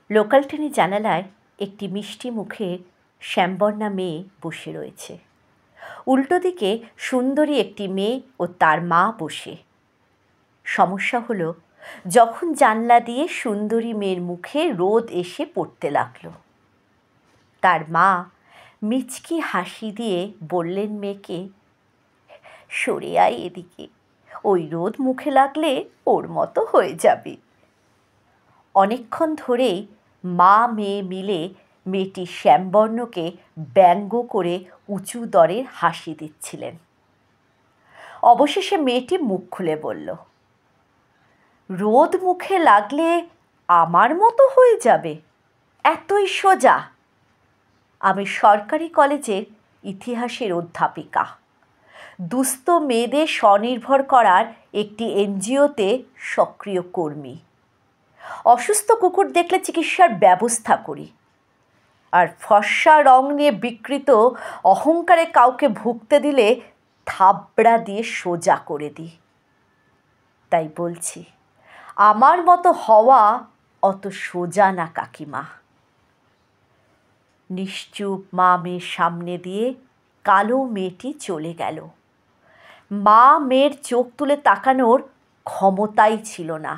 Local ট্রেনের জানালায় একটি মিষ্টি মুখের শ্যামবর্ণা মেয়ে বসে রয়েছে। উল্টো দিকে সুন্দরী একটি মেয়ে ও তার মা বসে। সমস্যা হলো, যখন জানলা দিয়ে সুন্দরী মেয়ের মুখে রোদ এসে পড়তে লাগলো, তার মা মিচকি হাসি দিয়ে বললেন মেয়েকে, সরে আয় এদিকে, ওই রোদ মুখে লাগলে ওর মতো হয়ে যাবে। অনেকক্ষণ ধরেই মা মেয়ে মিলে মেয়েটির শ্যামবর্ণকে ব্যঙ্গ করে উঁচু দরের হাসি দিচ্ছিলেন। অবশেষে মেয়েটি মুখ খুলে বলল, রোদ মুখে লাগলে আমার মতো হয়ে যাবে? এতই সোজা? আমি সরকারি কলেজের ইতিহাসের অধ্যাপিকা, দুস্থ মেয়েদের স্বনির্ভর করার একটি এনজিওতে সক্রিয় কর্মী। অসুস্থ কুকুর দেখলে চিকিৎসার ব্যবস্থা করি, আর ফর্সা রং নিয়ে বিকৃত অহংকারে কাউকে ভুগতে দিলে থাবড়া দিয়ে সোজা করে দিই। তাই বলছি, আমার মতো হওয়া অত সোজা না কাকিমা। নিশ্চুপ মা মেয়ের সামনে দিয়ে কালো মেয়েটি চলে গেল। মা মেয়ের চোখ তুলে তাকানোর ক্ষমতাই ছিল না।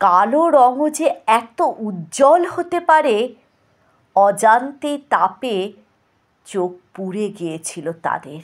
কালো রঙও যে এত উজ্জ্বল হতে পারে, অজান্তে তাপে চোখ পুড়ে গিয়েছিল তাদের।